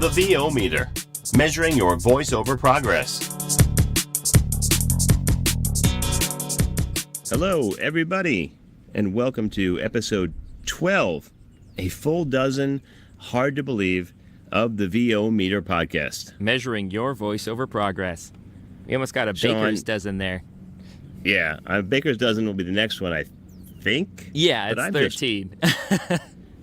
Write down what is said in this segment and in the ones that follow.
The VO Meter, measuring your voiceover progress. Hello, everybody, and welcome to episode 12, a full dozen, hard to believe, of the VO Meter podcast. Measuring your voiceover progress. We almost got a baker's dozen there. Yeah, a baker's dozen will be the next one, I think. Yeah, it's 13.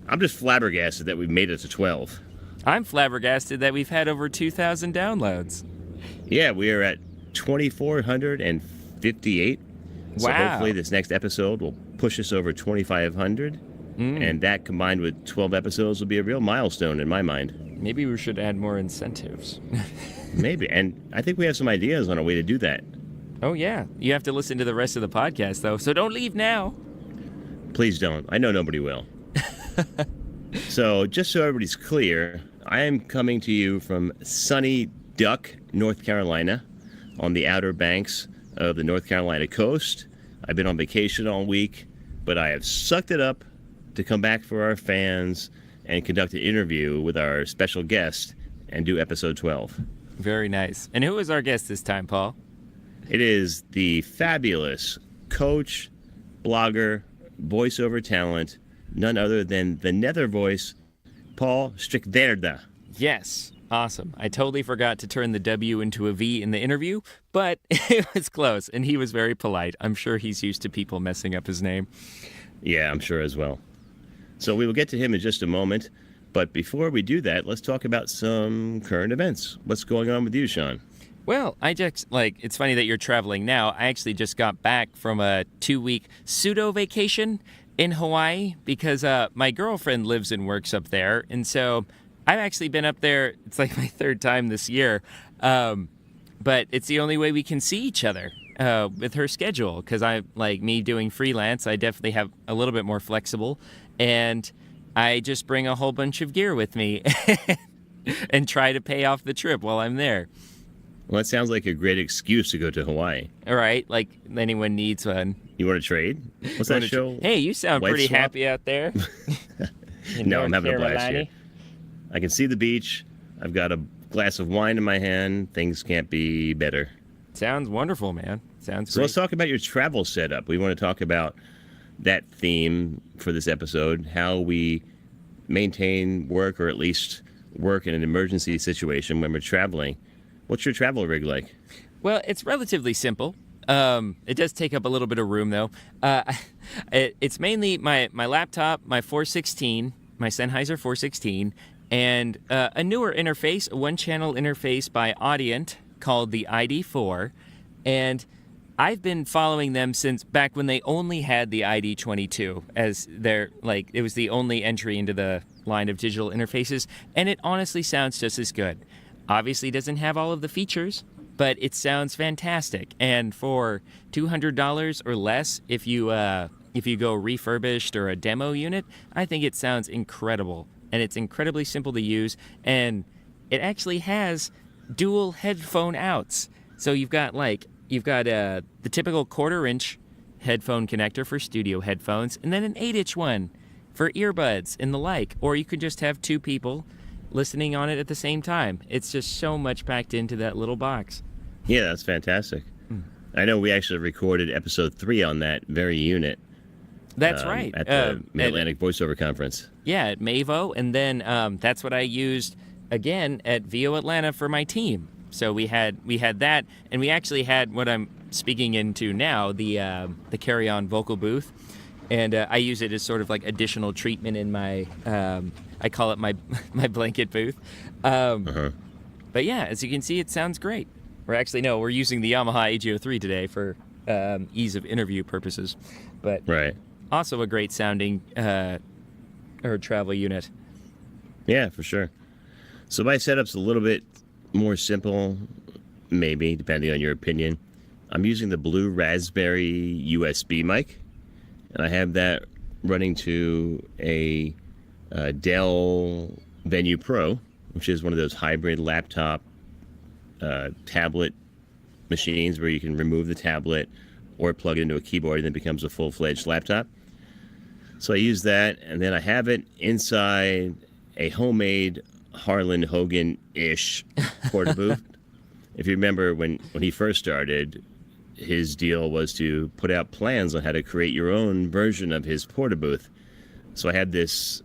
I'm just flabbergasted that we've made it to 12. I'm flabbergasted that we've had over 2,000 downloads. Yeah, we are at 2,458. So Wow. hopefully this next episode will push us over 2,500. And that combined with 12 episodes will be a real milestone in my mind. Maybe we should add more incentives. Maybe. And I think we have some ideas on a way to do that. Oh, yeah. You have to listen to the rest of the podcast, though, so don't leave now. Please don't. I know nobody will. So just so everybody's clear, I am coming to you from sunny Duck, North Carolina, on the outer banks of the North Carolina coast. I've been on vacation all week, but I have sucked it up to come back for our fans and conduct an interview with our special guest and do episode 12. Very nice. And who is our guest this time, Paul? It is the fabulous coach, blogger, voiceover talent, none other than the Nethervoice, Paul Strikwerda. Yes. Awesome. I totally forgot to turn the W into a V in the interview, but it was close, and he was very polite. I'm sure he's used to people messing up his name. Yeah, I'm sure as well. So we will get to him in just a moment, but before we do that, let's talk about some current events. What's going on with you, Sean? Well, it's funny that you're traveling now. I actually just got back from a 2-week pseudo-vacation in Hawaii because my girlfriend lives and works up there, and so I've actually been up there. It's like my third time this year, but it's the only way we can see each other with her schedule because me doing freelance, I definitely have a little bit more flexible, and I just bring a whole bunch of gear with me and try to pay off the trip while I'm there. Well, that sounds like a great excuse to go to Hawaii. All right, like anyone needs one. You want to trade? What's that show? Hey, you sound Wife pretty Swap? happy out there. No, I'm having a blast here. I can see the beach. I've got a glass of wine in my hand. Things can't be better. Sounds wonderful, man. Sounds So great. let's talk about your travel setup. We want to talk about that theme for this episode, how we maintain work, or at least work in an emergency situation when we're traveling. What's your travel rig like? Well, it's relatively simple. It does take up a little bit of room, though. It's mainly my laptop, my 416, my Sennheiser 416, and a newer interface, a one-channel interface by Audient called the ID4. And I've been following them since back when they only had the ID22 as it was the only entry into the line of digital interfaces, and it honestly sounds just as good. Obviously doesn't have all of the features, but it sounds fantastic. And for $200 or less, if you go refurbished or a demo unit, I think it sounds incredible. And it's incredibly simple to use, and it actually has dual headphone outs. So you've got the typical 1/4-inch headphone connector for studio headphones, and then an 8-inch one for earbuds and the like. Or you could just have two people listening on it at the same time. It's just so much packed into that little box. Yeah, that's fantastic. I know we actually recorded episode 3 on that very unit. That's right. At the Mid-Atlantic Voiceover Conference. Yeah, at MAVO, and then that's what I used again at VO Atlanta for my team. So we had that, and we actually had what I'm speaking into now, the carry-on vocal booth, and I use it as sort of like additional treatment in my I call it my blanket booth. But yeah, as you can see, it sounds great. We're using the Yamaha AG03 today for ease of interview purposes, but right. Also a great sounding travel unit. Yeah, for sure. So my setup's a little bit more simple, maybe, depending on your opinion. I'm using the Blue Raspberry USB mic, and I have that running to a Dell Venue Pro, which is one of those hybrid laptop tablet machines where you can remove the tablet or plug it into a keyboard and it becomes a full-fledged laptop. So I use that, and then I have it inside a homemade Harlan Hogan-ish porta booth. If you remember when he first started, his deal was to put out plans on how to create your own version of his porta booth. So I had this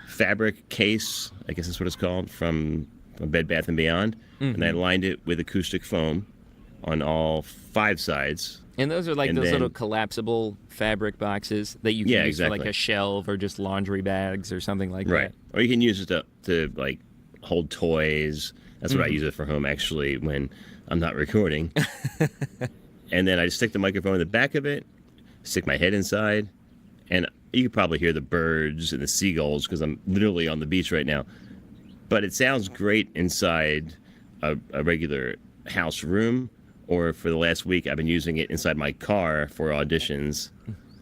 fabric case, I guess that's what it's called, from Bed Bath & Beyond, and I lined it with acoustic foam on all 5 sides. And those are like those little collapsible fabric boxes that you can use for like a shelf or just laundry bags or something like that. Right. Or you can use it to like hold toys. That's what I use it for home, actually, when I'm not recording. And then I just stick the microphone in the back of it, stick my head inside, and you can probably hear the birds and the seagulls because I'm literally on the beach right now. But it sounds great inside a regular house room, or for the last week, I've been using it inside my car for auditions,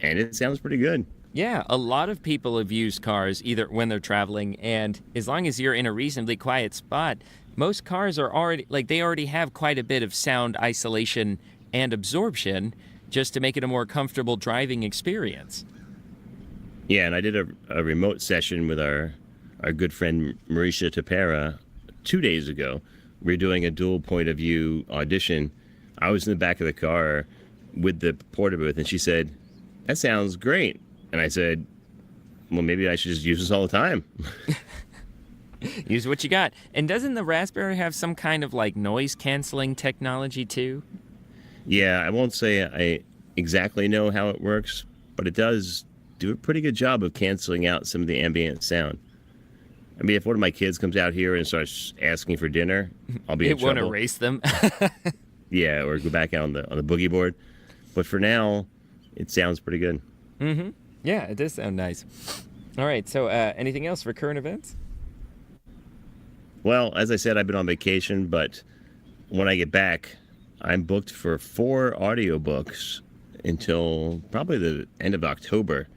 and it sounds pretty good. Yeah, a lot of people have used cars either when they're traveling, and as long as you're in a reasonably quiet spot, most cars are they already have quite a bit of sound isolation and absorption just to make it a more comfortable driving experience. Yeah, and I did a remote session with our good friend Marisha Tapera 2 days ago. We were doing a dual point of view audition. I was in the back of the car with the porta booth, and she said, "That sounds great." And I said, "Well, maybe I should just use this all the time." Use what you got. And doesn't the Raspberry have some kind of like noise canceling technology too? Yeah, I won't say I exactly know how it works, but it does do a pretty good job of canceling out some of the ambient sound. I mean, if one of my kids comes out here and starts asking for dinner, I'll be in trouble. It won't erase them. Yeah, or go back out on the boogie board. But for now, it sounds pretty good. Mm-hmm. Yeah, it does sound nice. All right, so anything else for current events? Well, as I said, I've been on vacation, but when I get back, I'm booked for 4 audiobooks until probably the end of October,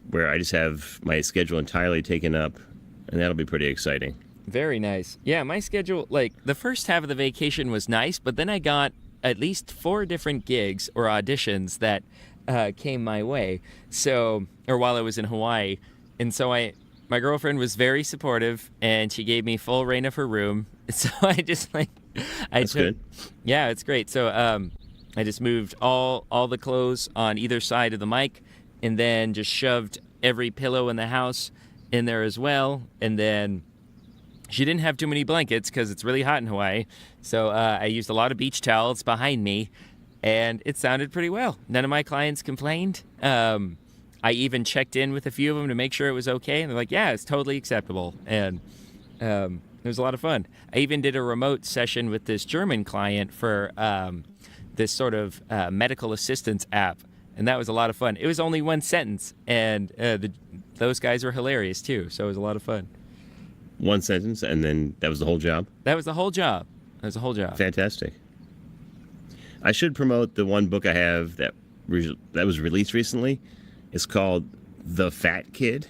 where I just have my schedule entirely taken up, and that'll be pretty exciting. Very nice. Yeah, my schedule, like, the first half of the vacation was nice, but then I got at least 4 different gigs or auditions that came my way. So, or while I was in Hawaii. And so my girlfriend was very supportive, and she gave me full reign of her room. So I just That's good. Yeah, it's great. So I just moved all the clothes on either side of the mic, and then just shoved every pillow in the house in there as well. And then she didn't have too many blankets because it's really hot in Hawaii. So I used a lot of beach towels behind me, and it sounded pretty well. None of my clients complained. I even checked in with a few of them to make sure it was okay, and they're like, yeah, it's totally acceptable. And it was a lot of fun. I even did a remote session with this German client for this sort of medical assistance app, and that was a lot of fun. It was only 1 sentence, and those guys were hilarious too, so it was a lot of fun. 1 sentence, and then that was the whole job? That was the whole job. Fantastic. I should promote the one book I have that was released recently. It's called The Fat Kid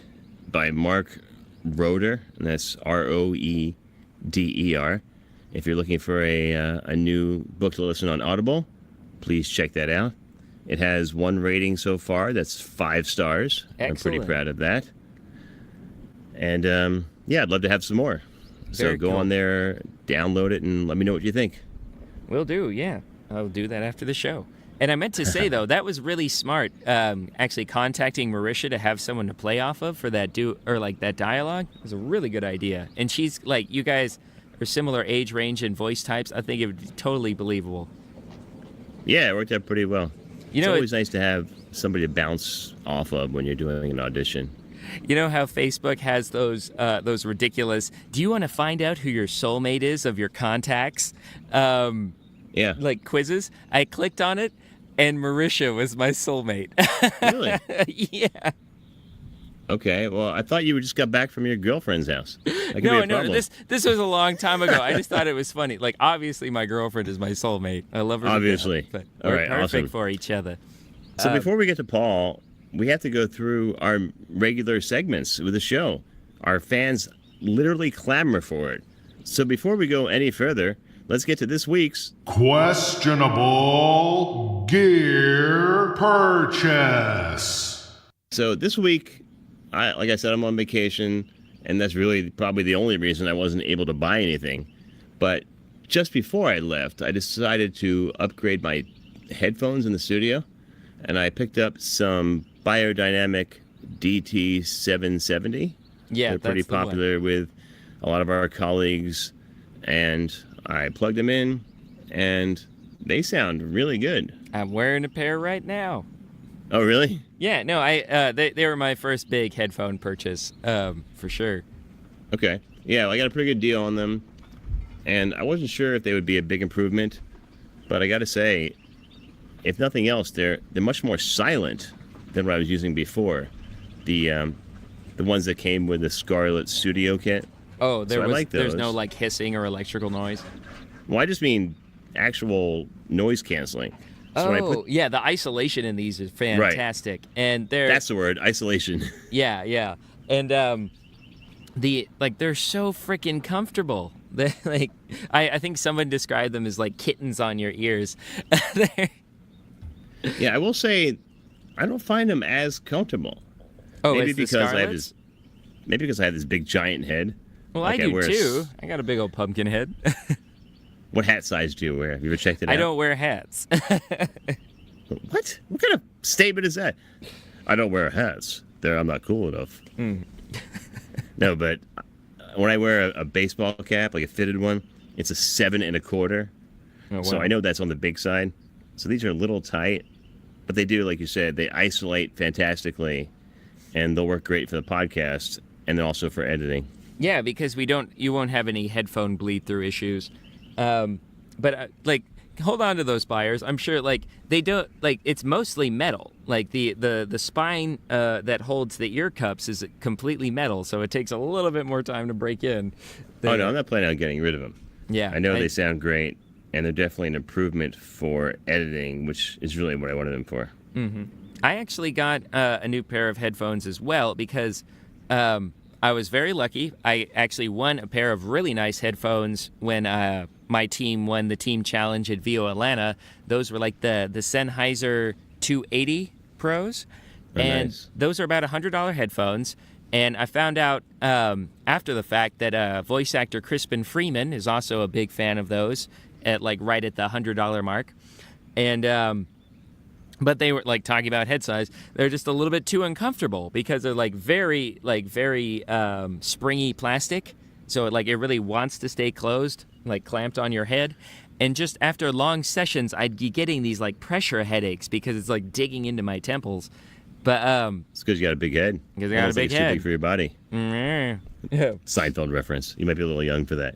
by Mark Roeder, and that's Roeder. If you're looking for a new book to listen on Audible, please check that out. It has 1 rating so far. That's 5 stars. Excellent. I'm pretty proud of that. And yeah, I'd love to have some more. So go on there, download it, and let me know what you think. Will do, yeah. I'll do that after the show. And I meant to say, though, that was really smart, actually contacting Marisha to have someone to play off of for that that dialogue. It was a really good idea. And she's, like, you guys are similar age range and voice types. I think it would be totally believable. Yeah, it worked out pretty well. It's always nice to have somebody to bounce off of when you're doing an audition. You know how Facebook has those ridiculous, do you want to find out who your soulmate is of your contacts? Yeah. Like quizzes? I clicked on it, and Marisha was my soulmate. Really? Yeah. Okay, well, I thought you just got back from your girlfriend's house. That could be a problem. This was a long time ago. I just thought it was funny. Like, obviously, my girlfriend is my soulmate. I love her. Obviously. To death, but All we're right, perfect awesome. for each other. So before we get to Paul, we have to go through our regular segments with the show. Our fans literally clamor for it. So before we go any further, let's get to this week's Questionable Gear Purchase. So this week, like I said, I'm on vacation, and that's really probably the only reason I wasn't able to buy anything. But just before I left, I decided to upgrade my headphones in the studio, and I picked up some Biodynamic DT770. Yeah, they're pretty that's the one. popular with a lot of our colleagues, and I plugged them in, and they sound really good. I'm wearing a pair right now. Oh, really? Yeah, no, they were my first big headphone purchase, for sure. Okay. Yeah, well, I got a pretty good deal on them, and I wasn't sure if they would be a big improvement, but I got to say, if nothing else, they're much more silent than what I was using before. The ones that came with the Scarlett Studio kit. Oh, So I like there's no those. like hissing or electrical noise. Well, I just mean actual noise canceling. So when I Oh, put, yeah, the isolation in these is fantastic, and that's the word, isolation. yeah, and they're so freaking comfortable. Like I think someone described them as like kittens on your ears. Yeah, I will say, I don't find them as comfortable. Oh, Maybe it's the because Scarletts? maybe because I have this big giant head. Well, Like I do wear too. I got a big old pumpkin head. What hat size do you wear? Have you ever checked it out? I don't wear hats. What? What kind of statement is that? I don't wear hats. I'm not cool enough. No, but when I wear a baseball cap, like a fitted one, it's a 7 1/4. Oh, So wow. I know that's on the big side. So these are a little tight, but they do, like you said, they isolate fantastically, and they'll work great for the podcast and then also for editing. Yeah, because you won't have any headphone bleed through issues. But like, hold on to those buyers. I'm sure like they don't like it's mostly metal. Like the spine that holds the ear cups is completely metal, so it takes a little bit more time to break in. Oh no, I'm not planning on getting rid of them. Yeah, I know they sound great, and they're definitely an improvement for editing, which is really what I wanted them for. I actually got a new pair of headphones as well because I was very lucky. I actually won a pair of really nice headphones when my team won the team challenge at VO Atlanta. Those were like the Sennheiser 280 Pros. Oh, And nice. those are about $100 headphones. And I found out after the fact that voice actor Crispin Freeman is also a big fan of those right at the $100 mark. And but they were like talking about head size. They're just a little bit too uncomfortable because they're very springy plastic. So it really wants to stay closed, like clamped on your head. And just after long sessions, I'd be getting these like pressure headaches because it's like digging into my temples. But It's because you got a big head. 'Cause I got a Almost like big it's too head. big for your body. yeah, Seinfeld reference. You might be a little young for that.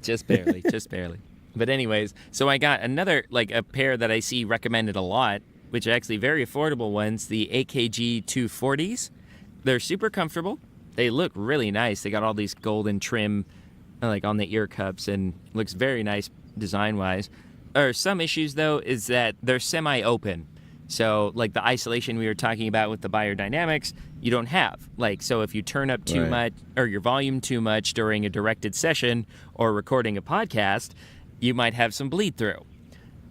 just barely, just barely. But anyways, so I got another a pair that I see recommended a lot, which are actually very affordable ones, the AKG 240s. They're super comfortable. They look really nice. They got all these golden trim on the ear cups and looks very nice design-wise. Some issues, though, is that they're semi-open. So, the isolation we were talking about with the biodynamics, you don't have. So if you turn up too Right. much or your volume too much during a directed session or recording a podcast, you might have some bleed through.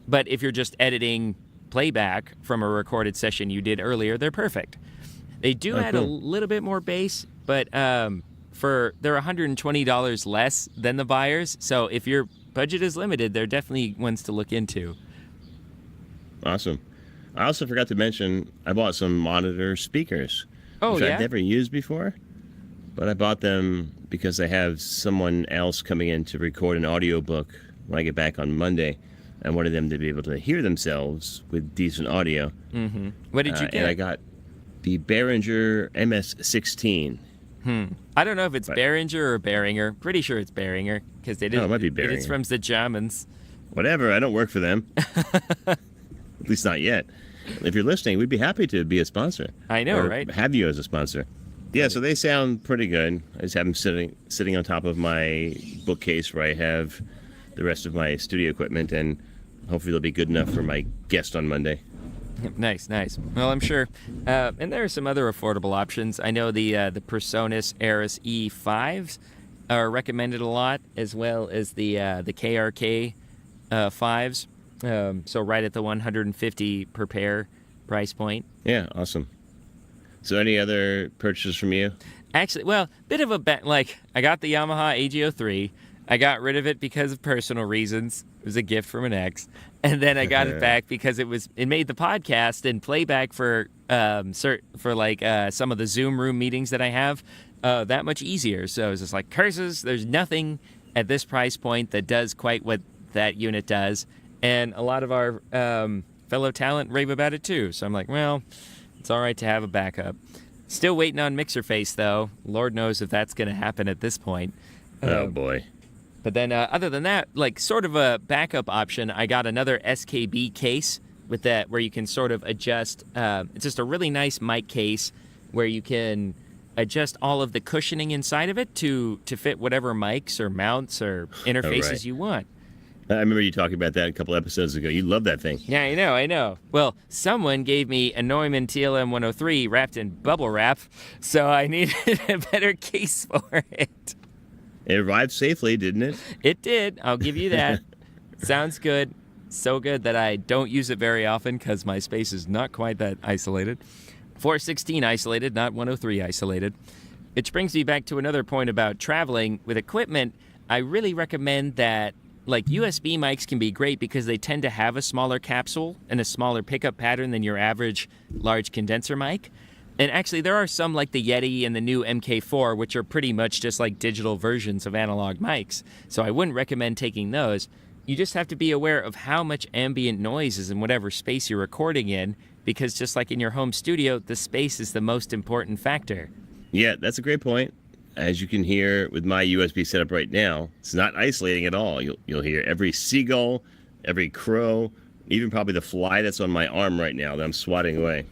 But if you're just editing playback from a recorded session you did earlier, they're perfect. They do add a cool. little bit more bass, but they're $120 less than the buyers. So if your budget is limited, they're definitely ones to look into. Awesome. I also forgot to mention I bought some monitor speakers, Oh, which yeah? I've never used before, but I bought them because I have someone else coming in to record an audiobook when I get back on Monday. I wanted them to be able to hear themselves with decent audio. Mm-hmm. What did you get? And I got the Behringer MS-16. I don't know if it's But- Behringer or Behringer. Pretty sure it's Behringer because it it might be is Behringer. from the Germans. Whatever, I don't work for them. At least not yet. If you're listening, we'd be happy to be a sponsor. I know, Or right? Have you as a sponsor. Yeah, so they sound pretty good. I just have them sitting on top of my bookcase where I have the rest of my studio equipment, and hopefully they'll be good enough for my guest on Monday. Nice. Well, I'm sure. And there are some other affordable options. I know the Presonus Aris E5s are recommended a lot, as well as the KRK 5s. So right at the $150 per pair price point. Yeah, awesome. So any other purchases from you? Actually, well, bit of a like I got the Yamaha AG03. I got rid of it because of personal reasons. It was a gift from an ex, and then I got it back because it made the podcast and playback for some of the Zoom room meetings that I have that much easier. So I was just like, curses. There's nothing at this price point that does quite what that unit does, and a lot of our fellow talent rave about it too. So I'm like, well, it's all right to have a backup. Still waiting on mixer face, though. Lord knows if that's going to happen at this point. Oh, boy. But then other than that, like sort of a backup option, I got another SKB case with that where you can sort of adjust. It's just a really nice mic case where you can adjust all of the cushioning inside of it to fit whatever mics or mounts or interfaces you want. I remember you talking about that a couple episodes ago. You love that thing. Yeah, I know. Well, someone gave me a Neumann TLM 103 wrapped in bubble wrap, so I needed a better case for it. It arrived safely, didn't it? It did. I'll give you that. Sounds good. So good that I don't use it very often because my space is not quite that isolated. 416 isolated, not 103 isolated. Which brings me back to another point about traveling with equipment. I really recommend that like USB mics can be great because they tend to have a smaller capsule and a smaller pickup pattern than your average large condenser mic. And actually there are some like the Yeti and the new MK4, which are pretty much just like digital versions of analog mics. So I wouldn't recommend taking those. You just have to be aware of how much ambient noise is in whatever space you're recording in, because just like in your home studio, the space is the most important factor. Yeah, that's a great point. As you can hear with my USB setup right now, it's not isolating at all. You'll hear every seagull, every crow, even probably the fly that's on my arm right now that I'm swatting away.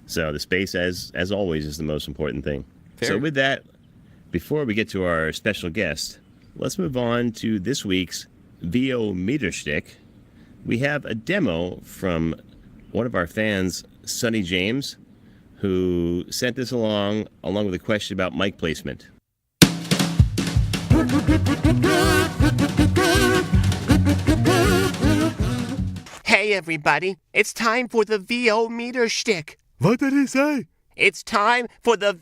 So the space, as always, is the most important thing. Fair. So with that, before we get to our special guest, let's move on to this week's VO Meter Schtick. We have a demo from one of our fans, Sonny James, who sent this along with a question about mic placement. Hey everybody, it's time for the VO Meter Schtick. What did he say? It's time for the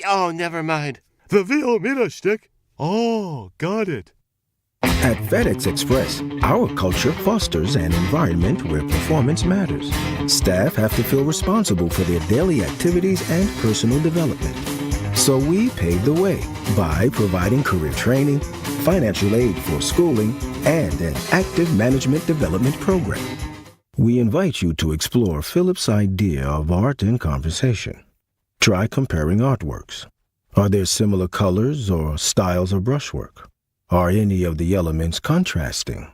Oh, never mind. The VO Meter Schtick? Oh, got it. At FedEx Express, our culture fosters an environment where performance matters. Staff have to feel responsible for their daily activities and personal development. So we pave the way by providing career training, financial aid for schooling, and an active management development program. We invite you to explore Philip's idea of art in conversation. Try comparing artworks. Are there similar colors or styles of brushwork? Are any of the elements contrasting?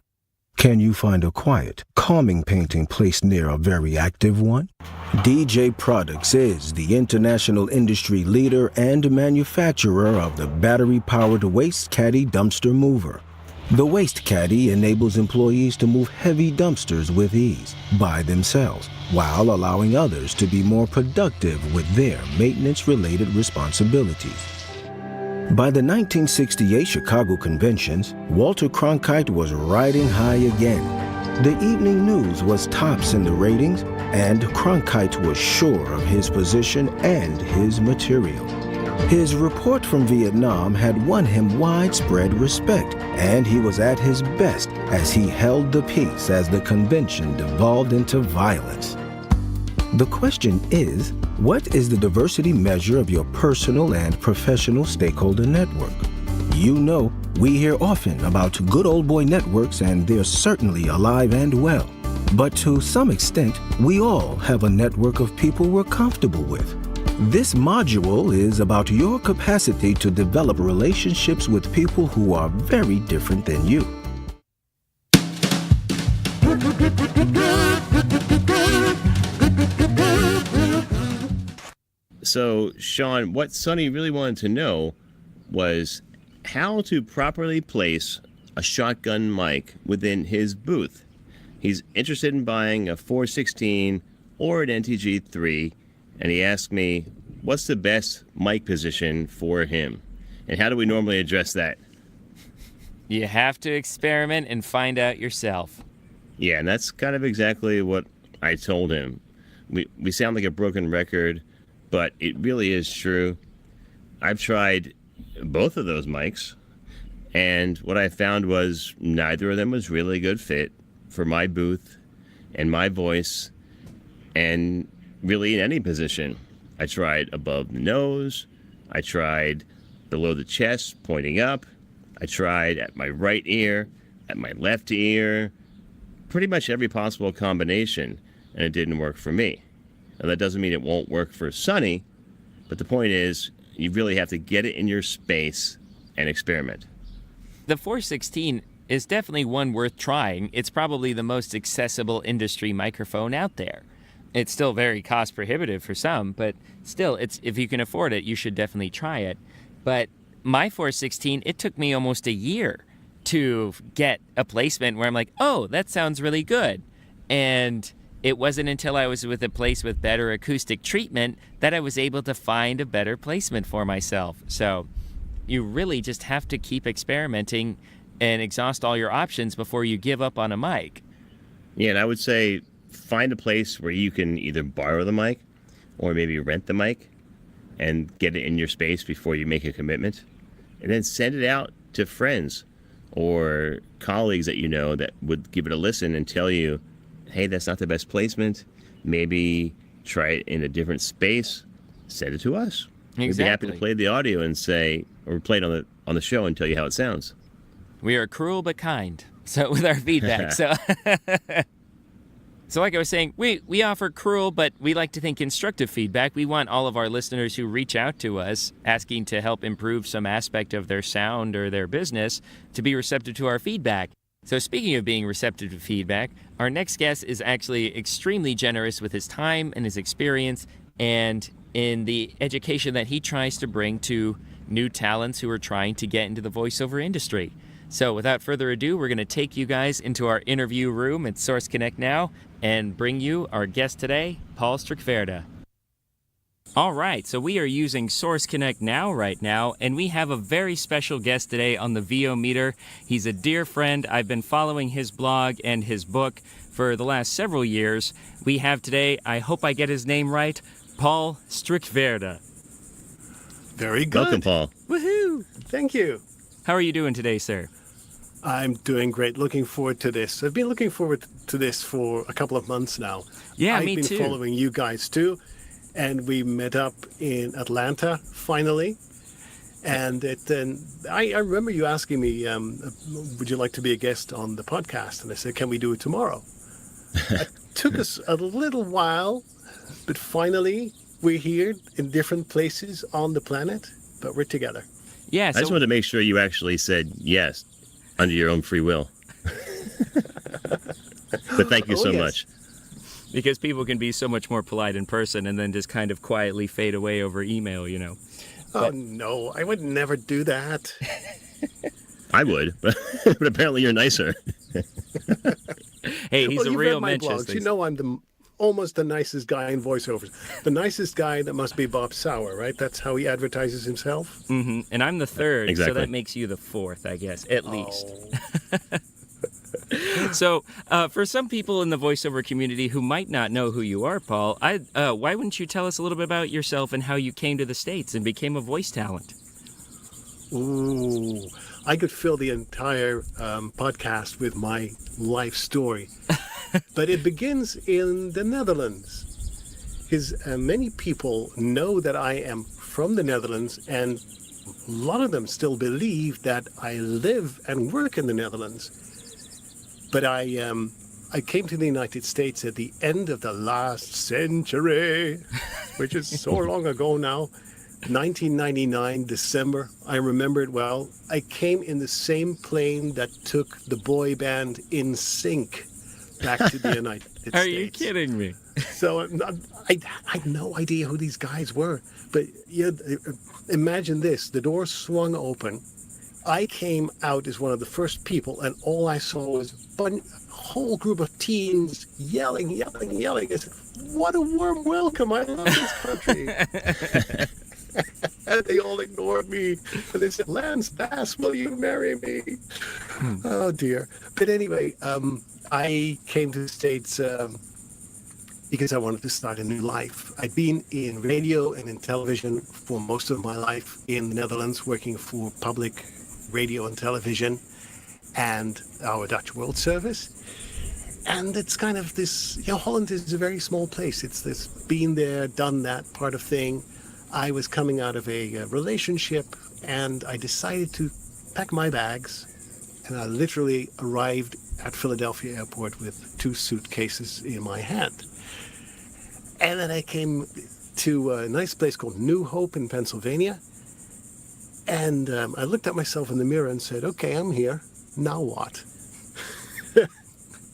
Can you find a quiet, calming painting placed near a very active one? DJ Products is the international industry leader and manufacturer of the battery-powered Waste Caddy dumpster mover. The Waste Caddy enables employees to move heavy dumpsters with ease by themselves, while allowing others to be more productive with their maintenance-related responsibilities. By the 1968 Chicago conventions, Walter Cronkite was riding high again. The evening news was tops in the ratings, and Cronkite was sure of his position and his material. His report from Vietnam had won him widespread respect, and he was at his best as he held the peace as the convention devolved into violence. The question is, what is the diversity measure of your personal and professional stakeholder network? You know, we hear often about good old boy networks, and they're certainly alive and well. But to some extent, we all have a network of people we're comfortable with. This module is about your capacity to develop relationships with people who are very different than you. So, Sean, what Sonny really wanted to know was how to properly place a shotgun mic within his booth. He's interested in buying a 416 or an NTG3, and he asked me, what's the best mic position for him? And how do we normally address that? You have to experiment and find out yourself. Yeah, and that's kind of exactly what I told him. We sound like a broken record, but it really is true. I've tried both of those mics, and what I found was neither of them was really a good fit for my booth and my voice, and really in any position. I tried above the nose, I tried below the chest, pointing up, I tried at my right ear, at my left ear, pretty much every possible combination, and it didn't work for me. Now, that doesn't mean it won't work for Sonny, but the point is, you really have to get it in your space and experiment. The 416 is definitely one worth trying. It's probably the most accessible industry microphone out there. It's still very cost prohibitive for some, but still, if you can afford it, you should definitely try it. But my 416, it took me almost a year to get a placement where I'm like, oh, that sounds really good. And it wasn't until I was with a place with better acoustic treatment that I was able to find a better placement for myself. So you really just have to keep experimenting and exhaust all your options before you give up on a mic. Yeah, and I would say find a place where you can either borrow the mic or maybe rent the mic and get it in your space before you make a commitment. And then send it out to friends or colleagues that you know that would give it a listen and tell you, hey, that's not the best placement. Maybe try it in a different space. Send it to us. Exactly. We'd be happy to play the audio and say, or play it on the show and tell you how it sounds. We are cruel but kind. So with our feedback. So like I was saying, we offer cruel, but we like to think constructive feedback. We want all of our listeners who reach out to us asking to help improve some aspect of their sound or their business to be receptive to our feedback. So speaking of being receptive to feedback, our next guest is actually extremely generous with his time and his experience and in the education that he tries to bring to new talents who are trying to get into the voiceover industry. So without further ado, we're going to take you guys into our interview room at Source Connect Now and bring you our guest today, Paul Strikwerda. All right, so we are using Source Connect Now right now, and we have a very special guest today on the VO Meter. He's a dear friend. I've been following his blog and his book for the last several years. We have today, I hope I get his name right, Paul Strikwerda. Very good. Welcome, Paul. Woohoo! Thank you. How are you doing today, sir? I'm doing great. Looking forward to this. I've been looking forward to this for a couple of months now. Yeah, I've me been too. following you guys too. And we met up in Atlanta, finally. And I remember you asking me, would you like to be a guest on the podcast? And I said, can we do it tomorrow? It took us a little while, but finally we're here in different places on the planet, but we're together. Yeah, I just wanted to make sure you actually said yes under your own free will. But thank you so yes. much. because people can be so much more polite in person and then just kind of quietly fade away over email, you know. Oh, no, I would never do that. I would, but apparently you're nicer. Hey, he's Well, a you've real read my Manchester. blogs. You know I'm almost the nicest guy in voiceovers. The nicest guy, that must be Bob Sauer, right? That's how he advertises himself? Mm-hmm. And I'm the third, so Exactly. that makes you the fourth, I guess, at least. So, for some people in the voiceover community who might not know who you are, Paul, why wouldn't you tell us a little bit about yourself and how you came to the States and became a voice talent? Ooh, I could fill the entire podcast with my life story. But it begins in the Netherlands. Because many people know that I am from the Netherlands, and a lot of them still believe that I live and work in the Netherlands. But I came to the United States at the end of the last century, which is so long ago now. 1999, December. I remember it well. I came in the same plane that took the boy band In Sync back to the United States. Are you kidding me? So I had no idea who these guys were. But yeah, imagine this. The door swung open. I came out as one of the first people, and all I saw was a whole group of teens yelling. I said, what a warm welcome. I love this country. And they all ignored me. And they said, Lance Bass, will you marry me? Oh, dear. But anyway, I came to the States, because I wanted to start a new life. I'd been in radio and in television for most of my life in the Netherlands, working for public radio and television and our Dutch World Service. And it's kind of this, Holland is a very small place. It's this been there, done that part of thing. I was coming out of a relationship, and I decided to pack my bags, and I literally arrived at Philadelphia airport with 2 suitcases in my hand. And then I came to a nice place called New Hope in Pennsylvania. And I looked at myself in the mirror and said, okay, I'm here. Now what?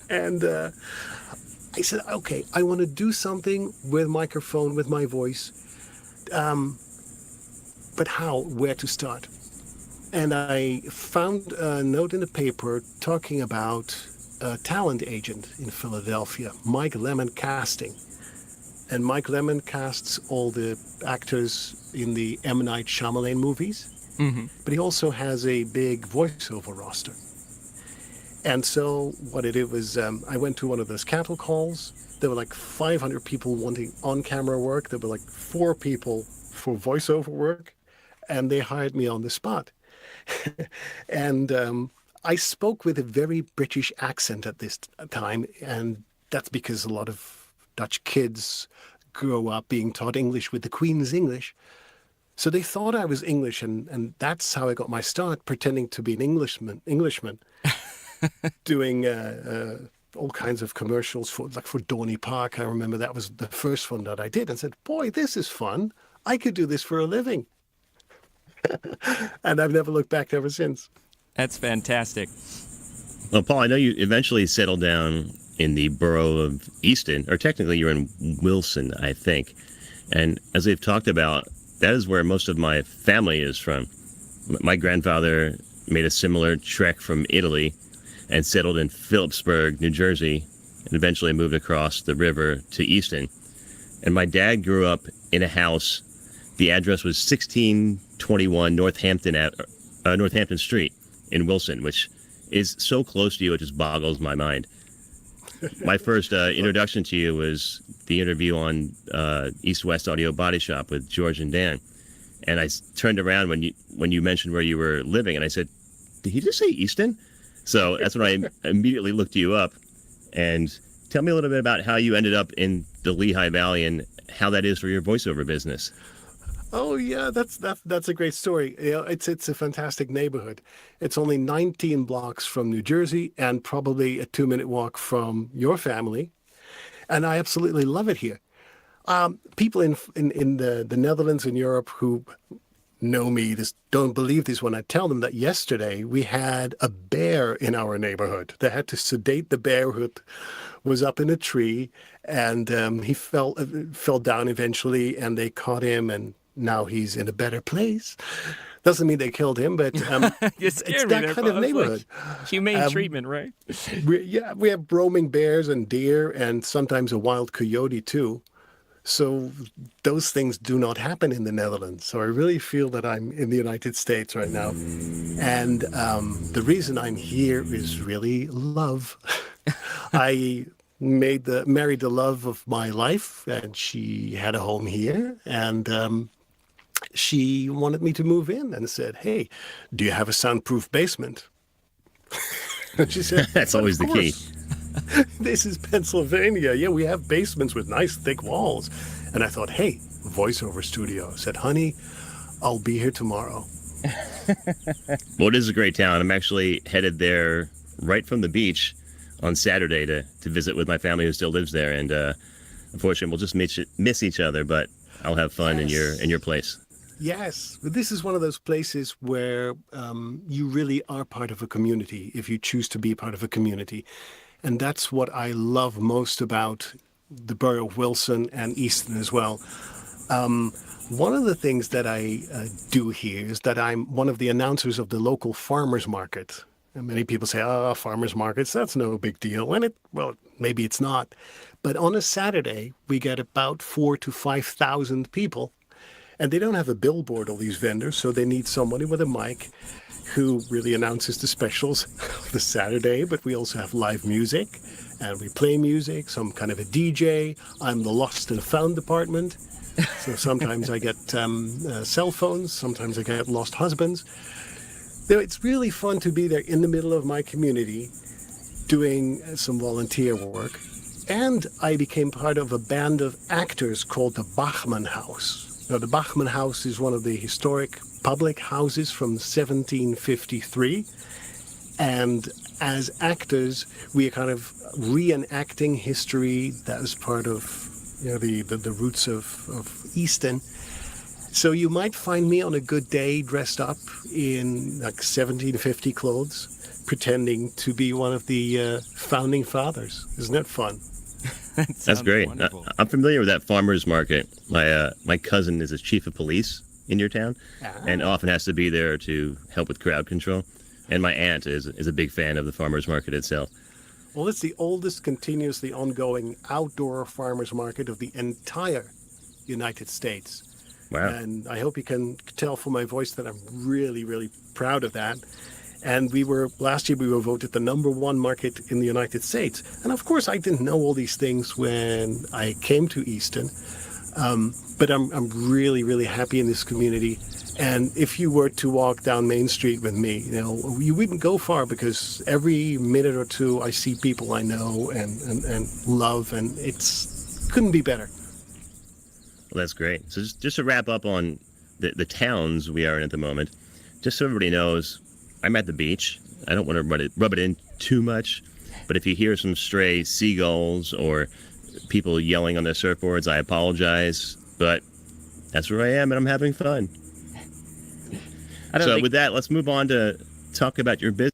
And I said, okay, I want to do something with microphone, with my voice. But how? Where to start? And I found a note in the paper talking about a talent agent in Philadelphia, Mike Lemon Casting. And Mike Lemon casts all the actors in the M. Night Shyamalan movies. Mm-hmm. But he also has a big voiceover roster. And so what I did was I went to one of those cattle calls. There were like 500 people wanting on-camera work. There were like 4 people for voiceover work. And they hired me on the spot. And I spoke with a very British accent at this time. And that's because a lot of Dutch kids grow up being taught English with the Queen's English. So they thought I was English. And that's how I got my start, pretending to be an Englishman. Doing all kinds of commercials for Dorney Park. I remember that was the first one that I did, and said, boy, this is fun. I could do this for a living. And I've never looked back ever since. That's fantastic. Well, Paul, I know you eventually settled down in the borough of Easton, or technically you're in Wilson, I think. And as we've talked about, that is where most of my family is from. My grandfather made a similar trek from Italy and settled in Phillipsburg, New Jersey, and eventually moved across the river to Easton. And my dad grew up in a house. The address was 1621 Northampton Street in Wilson, which is so close to you, it just boggles my mind. My first introduction to you was the interview on East West Audio Body Shop with George and Dan. And I turned around when you mentioned where you were living, and I said, did he just say Easton? So that's when I immediately looked you up. And tell me a little bit about how you ended up in the Lehigh Valley and how that is for your voiceover business. Oh yeah, that's a great story. It's a fantastic neighborhood. It's only 19 blocks from New Jersey and probably a 2-minute walk from your family, and I absolutely love it here. People in the Netherlands and Europe who know me don't believe this when I tell them that yesterday we had a bear in our neighborhood. They had to sedate the bear who was up in a tree, and he fell down eventually, and they caught him, and now he's in a better place. Doesn't mean they killed him, but it's that kind of neighborhood. Like humane treatment, right? We have roaming bears and deer, and sometimes a wild coyote too. So those things do not happen in the Netherlands. So I really feel that I'm in the United States right now. And the reason I'm here is really love. I married the love of my life, and she had a home here. And she wanted me to move in and said, hey, do you have a soundproof basement? And she said, that's always the key. This is Pennsylvania. Yeah, we have basements with nice thick walls. And I thought, hey, voiceover studio. I said, honey, I'll be here tomorrow. Well, it is a great town. I'm actually headed there right from the beach on Saturday to visit with my family who still lives there. And unfortunately, we'll just miss each other, but I'll have fun in your place. Yes, but this is one of those places where you really are part of a community if you choose to be part of a community. And that's what I love most about the borough of Wilson and Easton as well. One of the things that I do here is that I'm one of the announcers of the local farmers market. And many people say, farmers markets, that's no big deal. And maybe it's not. But on a Saturday, we get about 4,000 to 5,000 people. And they don't have a billboard, all these vendors, so they need somebody with a mic who really announces the specials of the Saturday, but we also have live music. and we play music. So I'm kind of a DJ. I'm the lost and found department. So sometimes I get cell phones. Sometimes I get lost husbands. It's really fun to be there in the middle of my community doing some volunteer work. And I became part of a band of actors called the Bachman House. Now, the Bachman House is one of the historic public houses from 1753. And as actors, we are kind of reenacting history that is part of the roots of Easton. So you might find me on a good day dressed up in like 1750 clothes, pretending to be one of the founding fathers. Isn't that fun? That's great. I'm familiar with that farmer's market. My cousin is a chief of police in your town, and often has to be there to help with crowd control. And my aunt is a big fan of the farmer's market itself. Well, it's the oldest continuously ongoing outdoor farmer's market of the entire United States. Wow. And I hope you can tell from my voice that I'm really, really proud of that. And last year we were voted the #1 market in the United States. And of course, I didn't know all these things when I came to Easton. But I'm really, really happy in this community. And if you were to walk down Main Street with me, you wouldn't go far, because every minute or two I see people I know and love, and couldn't be better. Well, that's great. So just to wrap up on the towns we are in at the moment, just so everybody knows, I'm at the beach. I don't want to rub it in too much, but if you hear some stray seagulls or people yelling on their surfboards, I apologize, but that's where I am, and I'm having fun. With that, let's move on to talk about your business.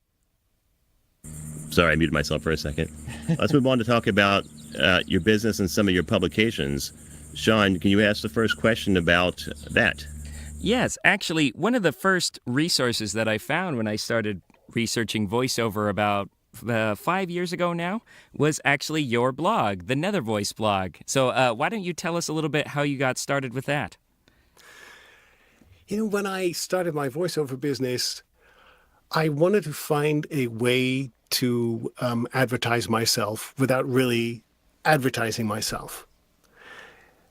Sorry, I muted myself for a second. Let's move on to talk about your business and some of your publications. Sean, can you ask the first question about that? Yes, actually, one of the first resources that I found when I started researching voiceover about 5 years ago now was actually your blog, the Nethervoice blog. So why don't you tell us a little bit how you got started with that? When I started my voiceover business, I wanted to find a way to advertise myself without really advertising myself.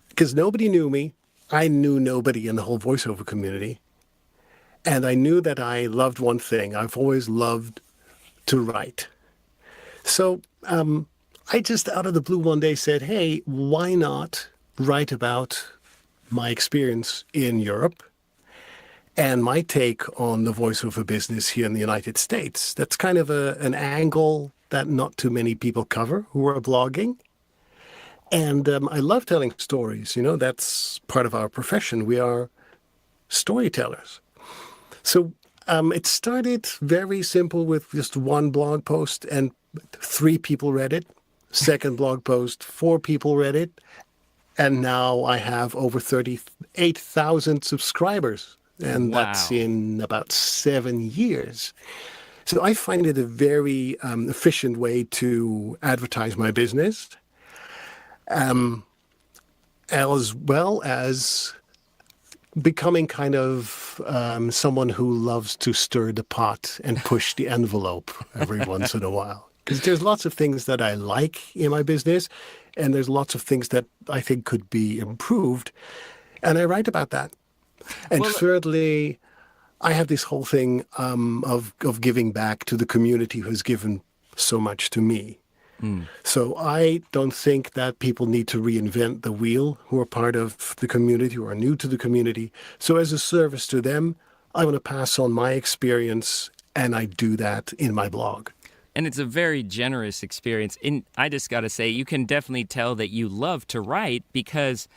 Because nobody knew me. I knew nobody in the whole voiceover community. And I knew that I loved one thing. I've always loved to write. So I just out of the blue one day said, hey, why not write about my experience in Europe and my take on the voiceover business here in the United States? That's kind of an angle that not too many people cover who are blogging. And I love telling stories. That's part of our profession. We are storytellers. So it started very simple with just one blog post, and 3 people read it. Second blog post, 4 people read it. And now I have over 38,000 subscribers. And that's in about 7 years. So I find it a very efficient way to advertise my business, as well as becoming kind of someone who loves to stir the pot and push the envelope every once in a while. Because there's lots of things that I like in my business, and there's lots of things that I think could be improved. And I write about that. And thirdly, I have this whole thing of giving back to the community who has given so much to me. So I don't think that people need to reinvent the wheel who are part of the community, who are new to the community. So as a service to them, I want to pass on my experience, and I do that in my blog. And it's a very generous experience. And I just got to say, you can definitely tell that you love to write, because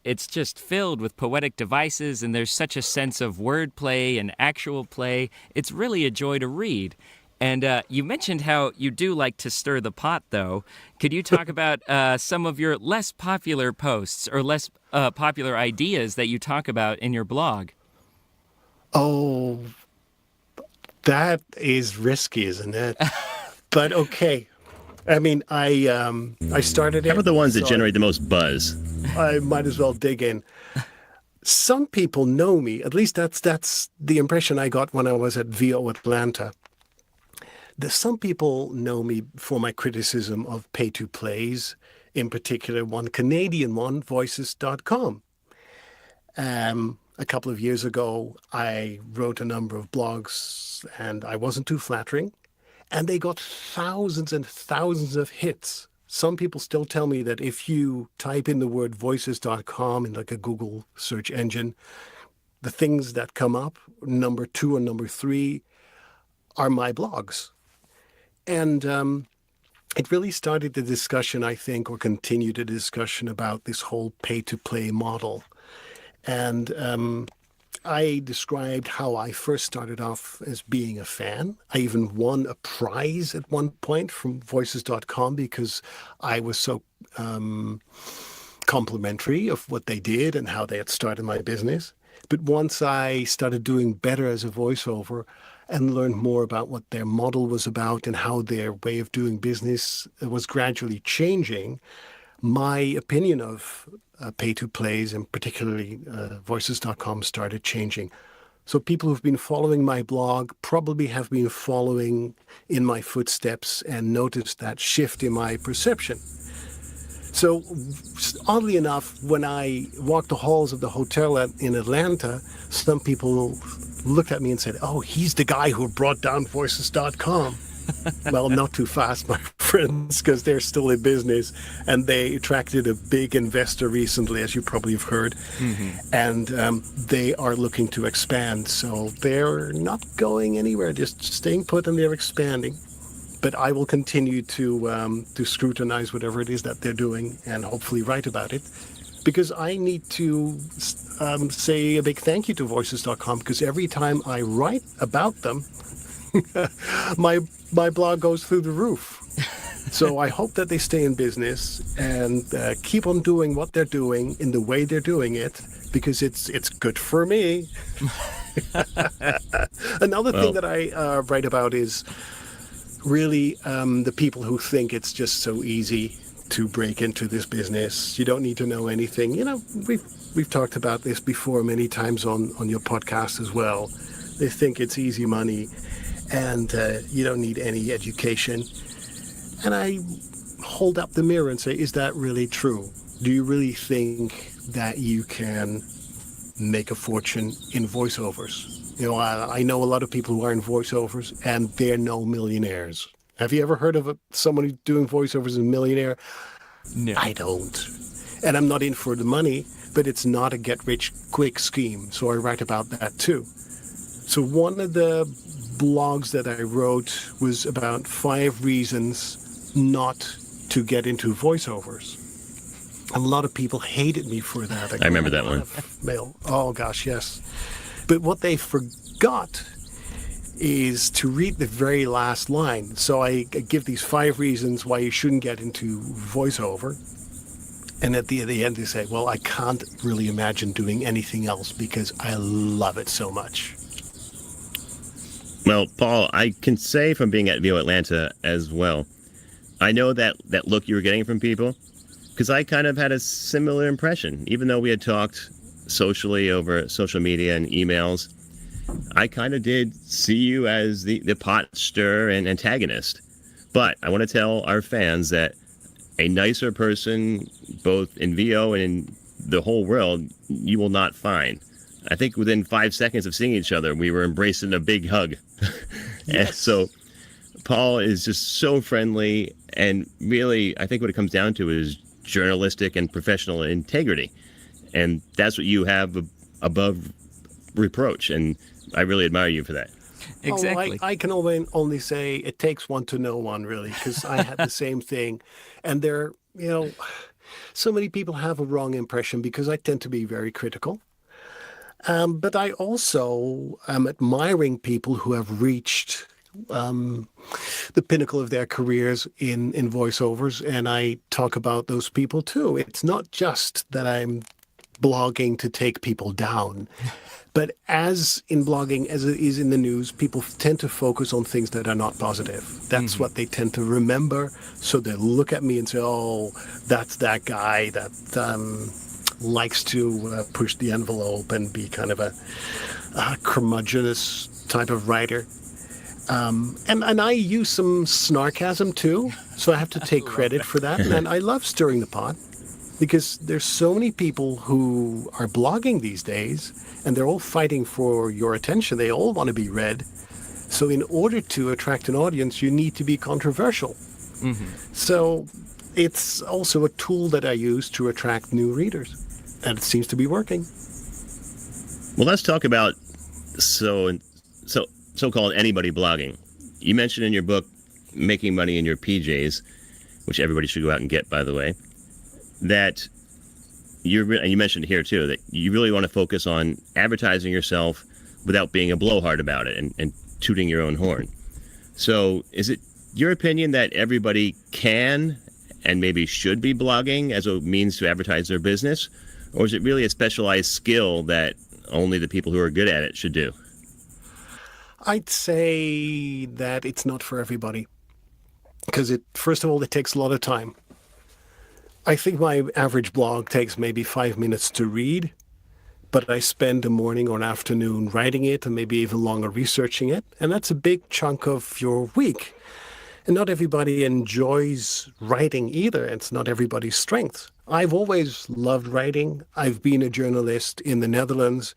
it's just filled with poetic devices, and there's such a sense of wordplay and actual play. It's really a joy to read. And you mentioned how you do like to stir the pot, though. Could you talk about some of your less popular posts or less popular ideas that you talk about in your blog? Oh, that is risky, isn't it? But okay. I mean, I started it. How about the ones that generate the most buzz? I might as well dig in. Some people know me. At least that's the impression I got when I was at VO Atlanta. Some people know me for my criticism of pay-to-plays, in particular one Canadian one, Voices.com. A couple of years ago, I wrote a number of blogs, and I wasn't too flattering, and they got thousands and thousands of hits. Some people still tell me that if you type in the word Voices.com in like a Google search engine, the things that come up, number 2 and number 3, are my blogs. And it really started the discussion, I think, or continued the discussion about this whole pay-to-play model. And I described how I first started off as being a fan. I even won a prize at one point from Voices.com because I was so complimentary of what they did and how they had started my business. But once I started doing better as a voiceover and learned more about what their model was about and how their way of doing business was gradually changing, my opinion of pay-to-plays and particularly Voices.com started changing. So people who've been following my blog probably have been following in my footsteps and noticed that shift in my perception. So oddly enough, when I walked the halls of the hotel in Atlanta, some people looked at me and said, "Oh, he's the guy who brought down Voices.com." Well, not too fast, my friends, because they're still in business, and they attracted a big investor recently, as you probably have heard, and they are looking to expand. So they're not going anywhere, just staying put, and they're expanding. But I will continue to scrutinize whatever it is that they're doing and hopefully write about it, because I need to say a big thank you to Voices.com, because every time I write about them, my blog goes through the roof. So I hope that they stay in business and keep on doing what they're doing in the way they're doing it, because it's good for me. Another thing that I write about is really the people who think it's just so easy to break into this business. You don't need to know anything. You know, we've talked about this before many times on your podcast as well. They think it's easy money and you don't need any education. And I hold up the mirror and say, is that really true? Do you really think that you can make a fortune in voiceovers? You know, I know a lot of people who are in voiceovers and they're no millionaires. Have you ever heard of someone who's doing voiceovers as a millionaire? No. I don't. And I'm not in for the money, but it's not a get-rich-quick scheme. So I write about that too. So one of the blogs that I wrote was about 5 reasons not to get into voiceovers. A lot of people hated me for that. I remember that one. Mail. Oh gosh, yes. But what they forgot is to read the very last line. So I give these 5 reasons why you shouldn't get into voiceover. And at the end they say, well, I can't really imagine doing anything else because I love it so much. Well, Paul, I can say from being at VO Atlanta as well, I know that look you were getting from people, because I kind of had a similar impression. Even though we had talked socially over social media and emails, I kind of did see you as the pot stirrer and antagonist. But I want to tell our fans that a nicer person, both in VO and in the whole world, you will not find. I think within 5 seconds of seeing each other, we were embracing a big hug. Yes. And so Paul is just so friendly, and really, I think what it comes down to is journalistic and professional integrity. And that's what you have above reproach, and I really admire you for that. Exactly. Oh, I can only say it takes one to know one, really, because I had the same thing. And there, you know, so many people have a wrong impression because I tend to be very critical. But I also am admiring people who have reached the pinnacle of their careers in voiceovers, and I talk about those people too. It's not just that I'm blogging to take people down, but as in blogging, as it is in the news, people tend to focus on things that are not positive. That's what they tend to remember. So they look at me and say, oh, that's that guy that likes to push the envelope and be kind of a curmudgeonous type of writer. And I use some snarkasm too, so I have to take credit for that. And I love stirring the pot because there's so many people who are blogging these days, and they're all fighting for your attention. They all want to be read. So in order to attract an audience, you need to be controversial. So it's also a tool that I use to attract new readers, and it seems to be working. Well, let's talk about so-called anybody blogging. You mentioned in your book Making Money in Your PJs, which everybody should go out and get, by the way, that and you mentioned here too, that you really want to focus on advertising yourself without being a blowhard about it and tooting your own horn. So is it your opinion that everybody can and maybe should be blogging as a means to advertise their business? Or is it really a specialized skill that only the people who are good at it should do? I'd say that it's not for everybody because first of all, it takes a lot of time. I think my average blog takes maybe 5 minutes to read, but I spend a morning or an afternoon writing it and maybe even longer researching it. And that's a big chunk of your week. And not everybody enjoys writing either. It's not everybody's strength. I've always loved writing. I've been a journalist in the Netherlands,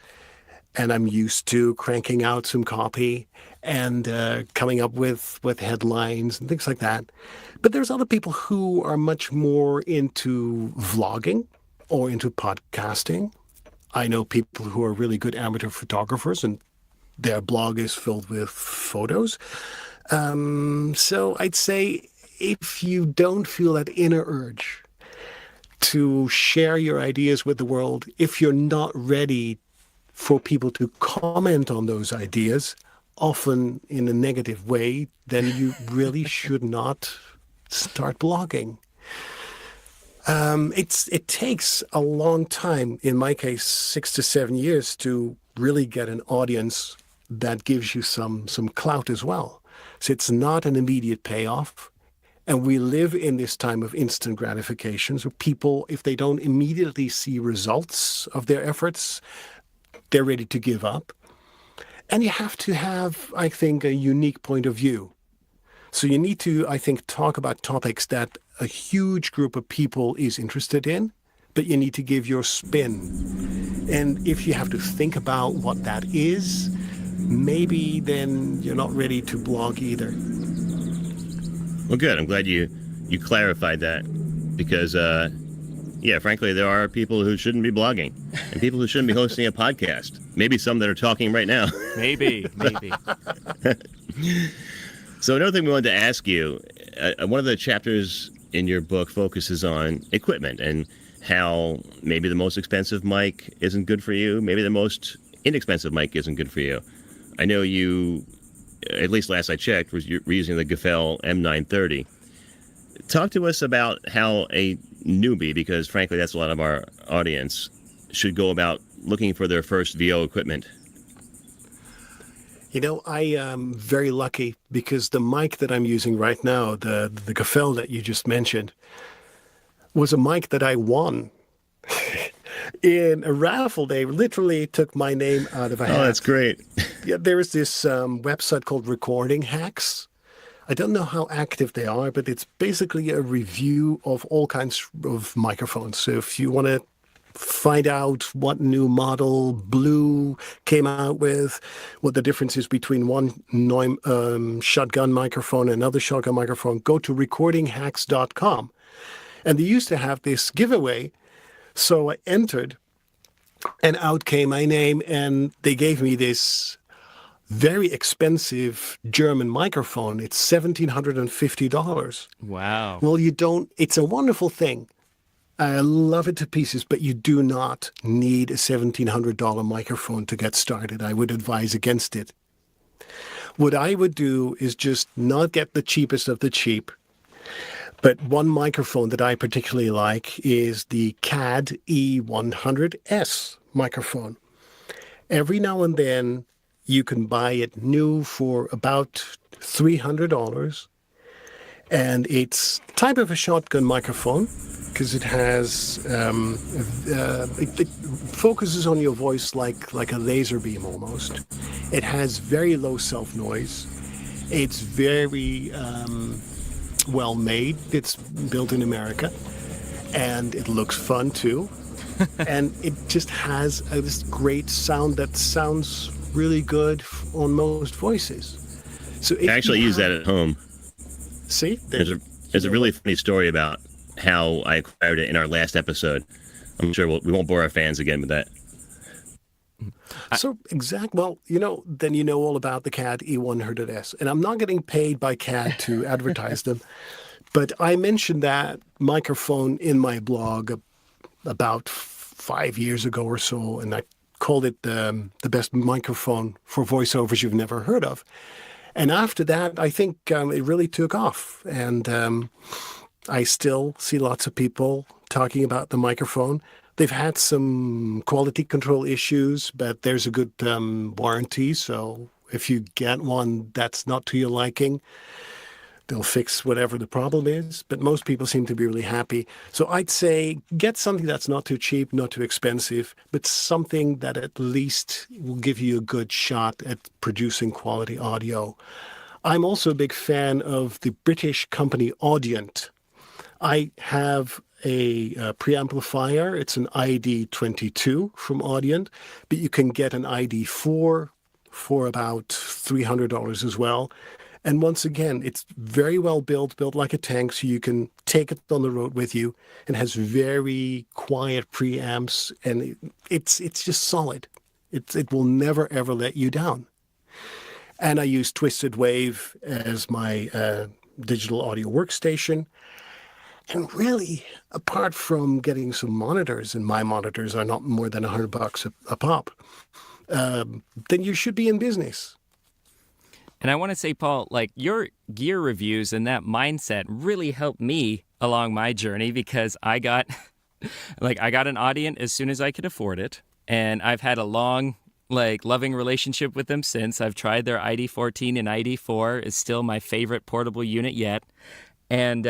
and I'm used to cranking out some copy and coming up with headlines and things like that. But there's other people who are much more into vlogging or into podcasting. I know people who are really good amateur photographers, and their blog is filled with photos. So I'd say if you don't feel that inner urge to share your ideas with the world, if you're not ready for people to comment on those ideas, often in a negative way, then you really should not start blogging. It takes a long time, in my case, 6 to 7 years, to really get an audience that gives you some clout as well. So it's not an immediate payoff. And we live in this time of instant gratification. So people, if they don't immediately see results of their efforts, they're ready to give up. And you have to have, I think, a unique point of view. So you need to, I think, talk about topics that a huge group of people is interested in, but you need to give your spin. And if you have to think about what that is, maybe then you're not ready to blog either. Well, good. I'm glad you clarified that because, frankly, there are people who shouldn't be blogging and people who shouldn't be hosting a podcast. Maybe some that are talking right now. Maybe. So another thing we wanted to ask you, one of the chapters in your book focuses on equipment and how maybe the most expensive mic isn't good for you. Maybe the most inexpensive mic isn't good for you. I know you, at least last I checked, were using the Gefell M930. Talk to us about how a newbie, because frankly that's a lot of our audience, should go about looking for their first VO equipment. You know, I am very lucky because the mic that I'm using right now, the Gefell that you just mentioned, was a mic that I won in a raffle. They literally took my name out of a hat. Oh, that's great. Yeah, there is this website called Recording Hacks. I don't know how active they are, but it's basically a review of all kinds of microphones. So if you want to find out what new model Blue came out with, what the difference is between one shotgun microphone and another shotgun microphone, go to recordinghacks.com. And they used to have this giveaway. So I entered, and out came my name, and they gave me this very expensive German microphone. It's $1,750. Wow. Well, it's a wonderful thing. I love it to pieces, but you do not need a $1,700 microphone to get started. I would advise against it. What I would do is just not get the cheapest of the cheap. But one microphone that I particularly like is the CAD E100S microphone. Every now and then you can buy it new for about $300. And it's type of a shotgun microphone because it has, it focuses on your voice like a laser beam almost. It has very low self-noise. It's very well made. It's built in America, and it looks fun too. And it just has this great sound that sounds really good on most voices. So I actually use that at home. See, There's a really funny story about how I acquired it in our last episode. I'm sure we won't bore our fans again with that. So well, then you know all about the CAD E100S. And I'm not getting paid by CAD to advertise them, but I mentioned that microphone in my blog about 5 years ago or so, and I called it the best microphone for voiceovers you've never heard of. And after that, I think it really took off. And I still see lots of people talking about the microphone. They've had some quality control issues, but there's a good warranty. So if you get one that's not to your liking, they'll fix whatever the problem is. But most people seem to be really happy. So I'd say get something that's not too cheap, not too expensive, but something that at least will give you a good shot at producing quality audio. I'm also a big fan of the British company Audient. I have a preamplifier. It's an ID22 from Audient, but you can get an ID4 for about $300 as well. And once again, it's very well built like a tank, so you can take it on the road with you. It has very quiet preamps, and it's just solid. It will never, ever let you down. And I use Twisted Wave as my digital audio workstation. And really, apart from getting some monitors, and my monitors are not more than $100 a pop, then you should be in business. And I want to say, Paul, like your gear reviews and that mindset really helped me along my journey, because I got an Audient as soon as I could afford it. And I've had a long, loving relationship with them since. I've tried their ID14 and ID4. It's still my favorite portable unit yet. And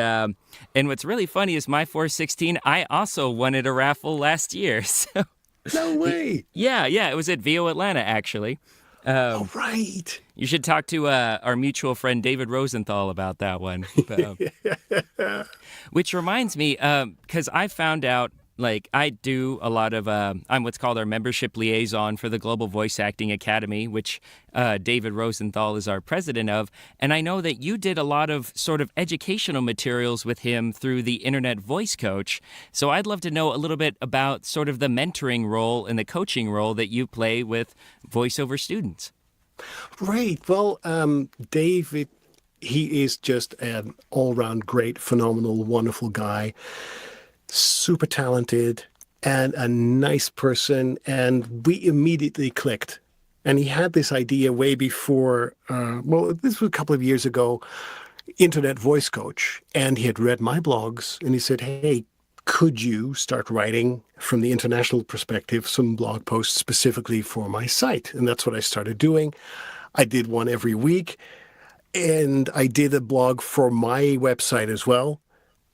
what's really funny is my 416, I also won at a raffle last year. So, no way. Yeah. It was at VO Atlanta, actually. Oh, right. You should talk to our mutual friend David Rosenthal about that one. Which reminds me, because I found out, I do a lot of, I'm what's called our membership liaison for the Global Voice Acting Academy, which David Rosenthal is our president of. And I know that you did a lot of sort of educational materials with him through the Internet Voice Coach. So I'd love to know a little bit about sort of the mentoring role and the coaching role that you play with voiceover students. Right. Well, David, he is just an all-round great, phenomenal, wonderful guy. Super talented and a nice person, and we immediately clicked. And he had this idea way before, this was a couple of years ago, Internet Voice Coach, and he had read my blogs, and he said, hey, could you start writing from the international perspective some blog posts specifically for my site? And that's what I started doing. I did one every week, and I did a blog for my website as well.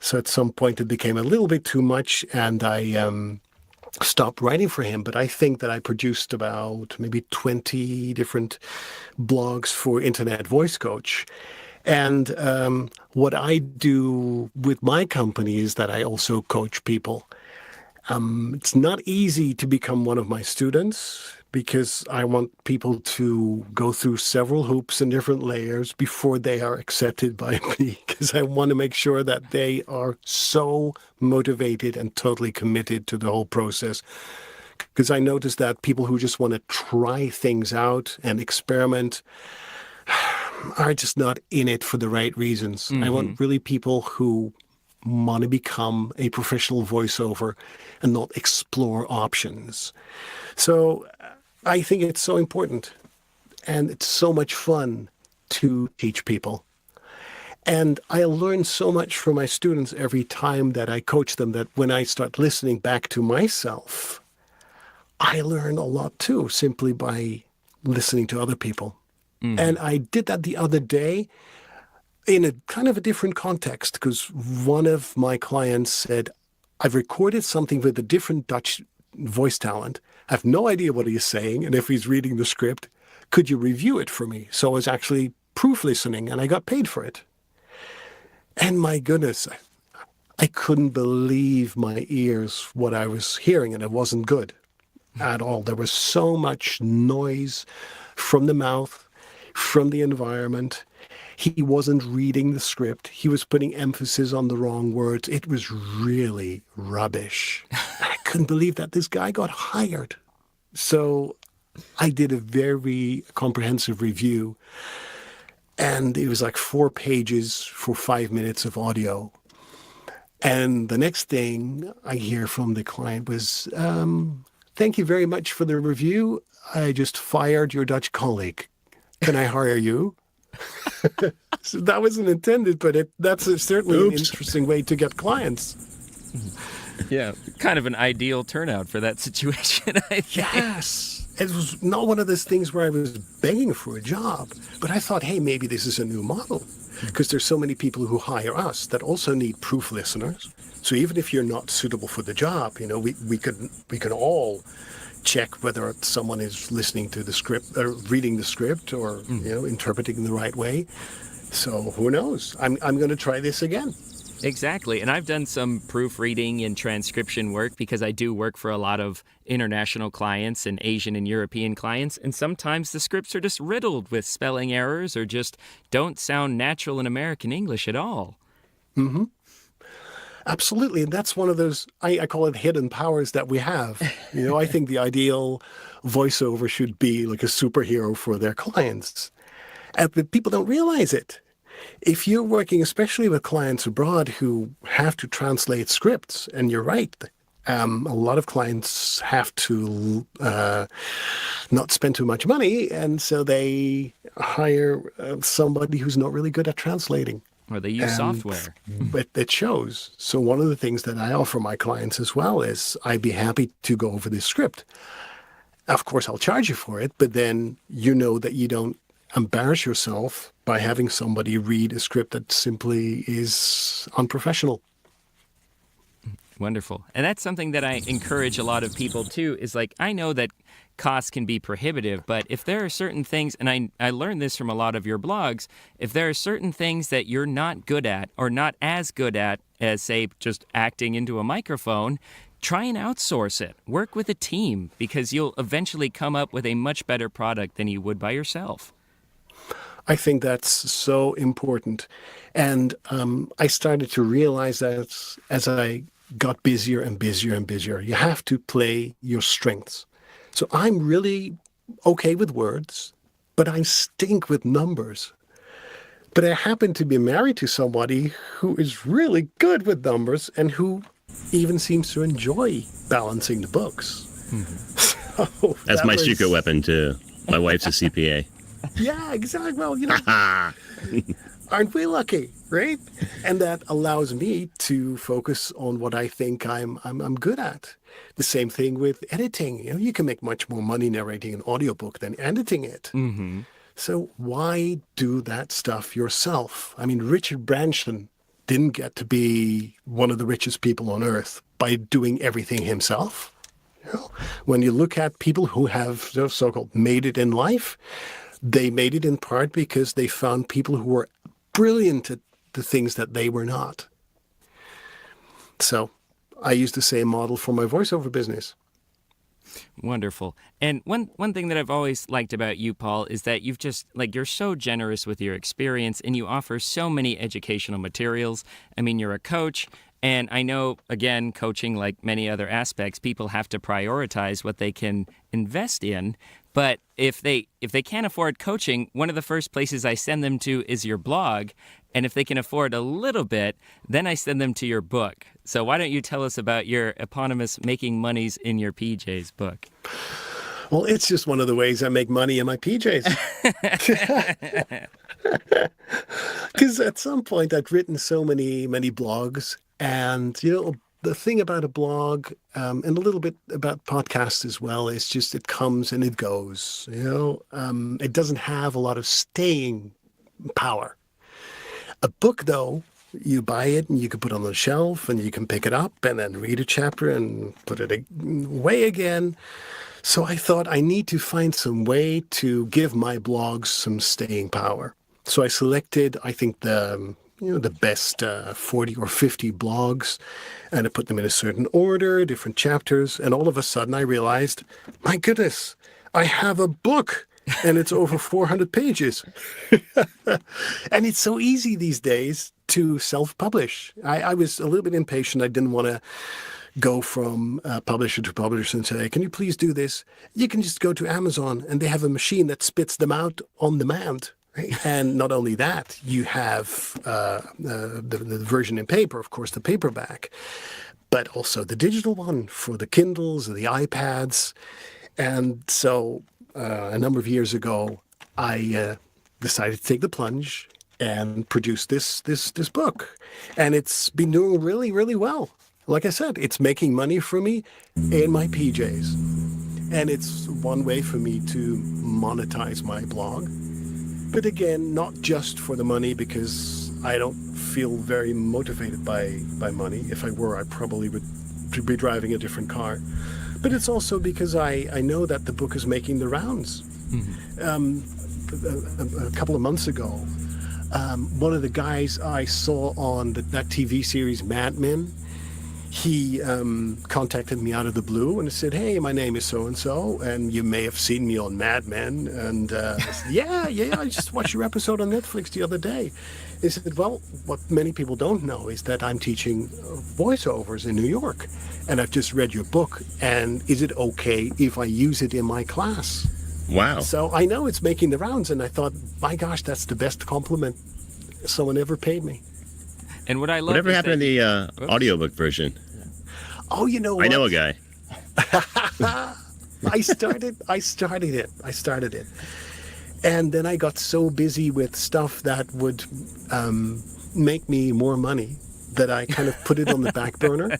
So at some point it became a little bit too much, and I stopped writing for him. But I think that I produced about maybe 20 different blogs for Internet Voice Coach. And what I do with my company is that I also coach people. It's not easy to become one of my students, because I want people to go through several hoops and different layers before they are accepted by me, because I want to make sure that they are so motivated and totally committed to the whole process. Because I noticed that people who just want to try things out and experiment are just not in it for the right reasons. Mm-hmm. I want really people who want to become a professional voiceover and not explore options. So I think it's so important, and it's so much fun to teach people. And I learn so much from my students every time that I coach them, that when I start listening back to myself, I learn a lot too, simply by listening to other people. Mm-hmm. And I did that the other day in a kind of a different context, because one of my clients said, I've recorded something with a different Dutch voice talent. I have no idea what he's saying, and if he's reading the script, could you review it for me? So I was actually proof listening, and I got paid for it. And my goodness, I couldn't believe my ears, what I was hearing, and it wasn't good at all. There was so much noise from the mouth, from the environment. He wasn't reading the script. He was putting emphasis on the wrong words. It was really rubbish. I couldn't believe that this guy got hired. So I did a very comprehensive review, and it was like 4 pages for 5 minutes of audio. And the next thing I hear from the client was, thank you very much for the review. I just fired your Dutch colleague. Can I hire you? So that wasn't intended, but that's certainly an interesting way to get clients. Yeah, kind of an ideal turnout for that situation, I think. Yes. It was not one of those things where I was begging for a job, but I thought, hey, maybe this is a new model, because there's so many people who hire us that also need proof listeners. So even if you're not suitable for the job, we can all check whether someone is listening to the script or reading the script or interpreting the right way. So who knows? I'm going to try this again. Exactly. And I've done some proofreading and transcription work because I do work for a lot of international clients and Asian and European clients. And sometimes the scripts are just riddled with spelling errors or just don't sound natural in American English at all. Mm-hmm. Absolutely. And that's one of those, I call it hidden powers that we have. I think the ideal voiceover should be like a superhero for their clients. But people don't realize it. If you're working especially with clients abroad who have to translate scripts, and you're right, a lot of clients have to not spend too much money, and so they hire somebody who's not really good at translating. Or they use software. But it shows. So one of the things that I offer my clients as well is I'd be happy to go over this script. Of course, I'll charge you for it, but then you know that you don't embarrass yourself by having somebody read a script that simply is unprofessional. Wonderful. And that's something that I encourage a lot of people too, is like, I know that costs can be prohibitive, but if there are certain things, and I learned this from a lot of your blogs, if there are certain things that you're not good at or not as good at as, say, just acting into a microphone, try and outsource it. Work with a team, because you'll eventually come up with a much better product than you would by yourself. I think that's so important. And I started to realize that as I got busier and busier and busier, you have to play your strengths. So I'm really okay with words, but I stink with numbers. But I happen to be married to somebody who is really good with numbers and who even seems to enjoy balancing the books. Mm-hmm. So that's my secret weapon too. My wife's a CPA. Yeah, exactly. Well, aren't we lucky, right? And that allows me to focus on what I think I'm good at. The same thing with editing. You can make much more money narrating an audiobook than editing it. Mm-hmm. So why do that stuff yourself? I mean, Richard Branson didn't get to be one of the richest people on earth by doing everything himself. When you look at people who have so-called made it in life, they made it in part because they found people who were brilliant at the things that they were not. So I use the same model for my voiceover business. Wonderful. And one thing that I've always liked about you, Paul, is that you've just, you're so generous with your experience and you offer so many educational materials. I mean, you're a coach. And I know, again, coaching, like many other aspects, people have to prioritize what they can invest in. But if they can't afford coaching, one of the first places I send them to is your blog. And if they can afford a little bit, then I send them to your book. So why don't you tell us about your eponymous Making Monies in Your PJs book? Well, it's just one of the ways I make money in my PJs. Because at some point I'd written so many blogs. And, the thing about a blog and a little bit about podcasts as well is just it comes and it goes. It doesn't have a lot of staying power. A book, though, you buy it and you can put it on the shelf and you can pick it up and then read a chapter and put it away again. So I thought I need to find some way to give my blogs some staying power. So I selected, I think, the best 40 or 50 blogs, and I put them in a certain order, different chapters, and all of a sudden I realized, my goodness, I have a book, and it's over 400 pages. And it's so easy these days to self-publish. I was a little bit impatient. I didn't want to go from publisher to publisher and say, can you please do this? You can just go to Amazon, and they have a machine that spits them out on demand. And not only that, you have the version in paper, of course, the paperback, but also the digital one for the Kindles, the iPads. And so a number of years ago, I decided to take the plunge and produce this book. And it's been doing really, really well. Like I said, it's making money for me in my PJs. And it's one way for me to monetize my blog. But again, not just for the money, because I don't feel very motivated by money. If I were, I probably would be driving a different car. But it's also because I know that the book is making the rounds. Mm-hmm. A couple of months ago, one of the guys I saw on that TV series Mad Men, he contacted me out of the blue and said, hey, my name is so-and-so, and you may have seen me on Mad Men. And I said, yeah, I just watched your episode on Netflix the other day. He said, well, what many people don't know is that I'm teaching voiceovers in New York, and I've just read your book, and is it okay if I use it in my class? Wow. So I know it's making the rounds, and I thought, my gosh, that's the best compliment someone ever paid me. And what I love Whatever is happened that in the audiobook version? Oh, you know what? I know a guy. I started it. And then I got so busy with stuff that would make me more money that I kind of put it on the back burner.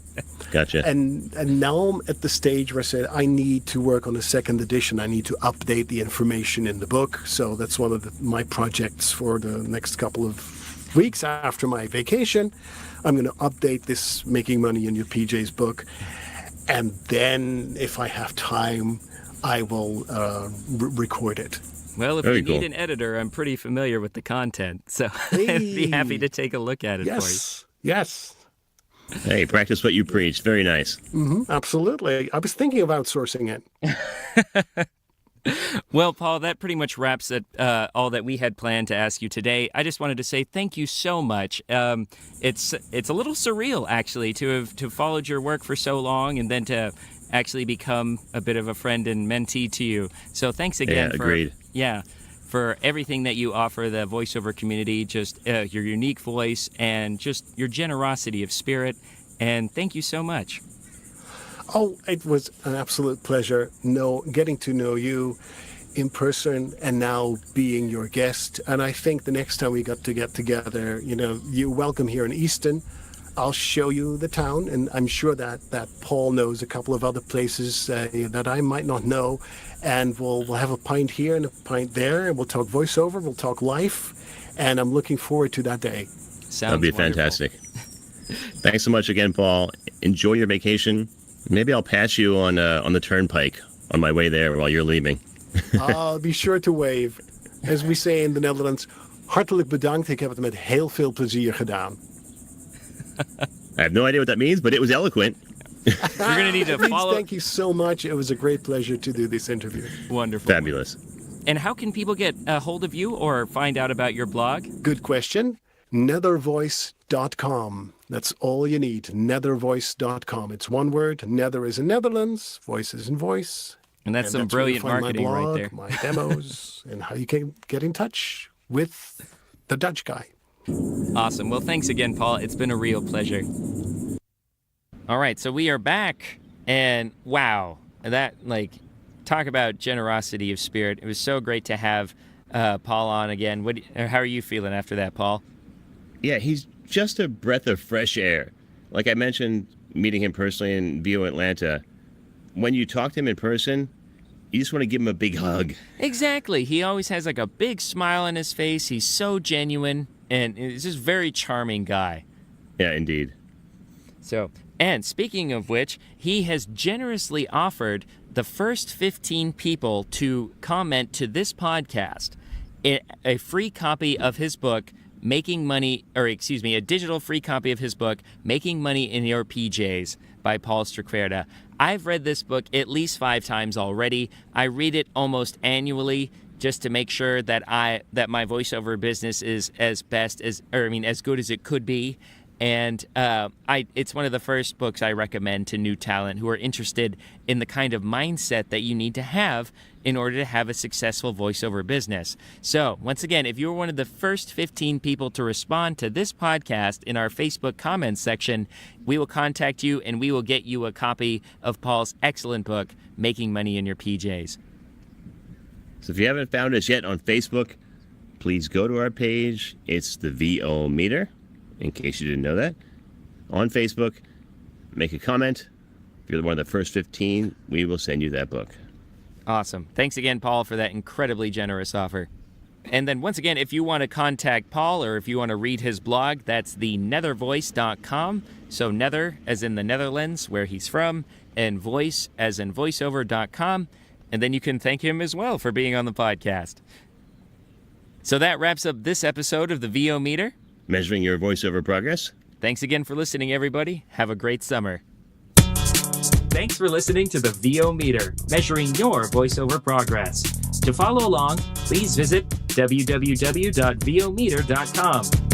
Gotcha. And now I'm at the stage where I said, I need to work on a second edition. I need to update the information in the book. So that's one of my projects for the next couple of weeks after my vacation. I'm going to update this Making Money in Your PJs book. And then if I have time, I will record it. Well, if Very you need cool. an editor, I'm pretty familiar with the content, so Hey. I'd be happy to take a look at it for Yes. Hey, practice what you preach. Very nice. Mm-hmm, absolutely. I was thinking of outsourcing it. you. Well, Paul, that pretty much wraps it, all that we had planned to ask you today. I just wanted to say thank you so much. It's a little surreal, actually, to have followed your work for so long and then to actually become a bit of a friend and mentee to you. So thanks again. Yeah, agreed. For everything that you offer the voiceover community, just your unique voice and just your generosity of spirit. And thank you so much. Oh, it was an absolute pleasure getting to know you in person and now being your guest. And I think the next time we got to get together, you're welcome here in Easton. I'll show you the town, and I'm sure that Paul knows a couple of other places that I might not know. And we'll have a pint here and a pint there, and we'll talk voiceover, we'll talk life, and I'm looking forward to that day. Sounds That'd be wonderful. fantastic. Thanks so much again, Paul. Enjoy your vacation. Maybe I'll pass you on the turnpike on my way there while you're leaving. I'll be sure to wave. As we say in the Netherlands, hartelijk bedankt. Ik heb het met heel veel plezier gedaan. I have no idea what that means, but it was eloquent. You're going to need to Please, follow. thank you so much. It was a great pleasure to do this interview. Wonderful. Fabulous. And how can people get a hold of you or find out about your blog? Good question. Nethervoice.com. That's all you need. Nethervoice.com. It's one word. Nether is in Netherlands. Voice is in voice. And that's some where you brilliant find marketing my blog, right there. my demos, and how you can get in touch with the Dutch guy. Awesome. Well, thanks again, Paul. It's been a real pleasure. All right, so we are back, and wow, that, talk about generosity of spirit. It was so great to have Paul on again. How are you feeling after that, Paul? Yeah, he's just a breath of fresh air. Like I mentioned, meeting him personally in VO Atlanta, when you talk to him in person, you just want to give him a big hug. Exactly. He always has a big smile on his face. He's so genuine, and he's just a very charming guy. Yeah, indeed. So, and speaking of which, he has generously offered the first 15 people to comment to this podcast. a free copy of his book, a digital free copy of his book, Making Money in Your PJs by Paul Strikwerda. I've read this book at least 5 times already. I read it almost annually just to make sure that my voiceover business is as good as it could be. And it's one of the first books I recommend to new talent who are interested in the kind of mindset that you need to have in order to have a successful voiceover business. So, once again, if you were one of the first 15 people to respond to this podcast in our Facebook comments section, we will contact you and we will get you a copy of Paul's excellent book, Making Money in Your PJs. So if you haven't found us yet on Facebook, please go to our page. It's the VO Meter, in case you didn't know that. On Facebook, make a comment. If you're one of the first 15, we will send you that book. Awesome. Thanks again, Paul, for that incredibly generous offer. And then once again, if you want to contact Paul or if you want to read his blog, that's the Nethervoice.com. So Nether as in the Netherlands, where he's from, and voice as in voiceover.com. And then you can thank him as well for being on the podcast. So that wraps up this episode of the VO Meter. Measuring your voiceover progress. Thanks again for listening, everybody. Have a great summer. Thanks for listening to the VO Meter, measuring your voiceover progress. To follow along, please visit www.vometer.com.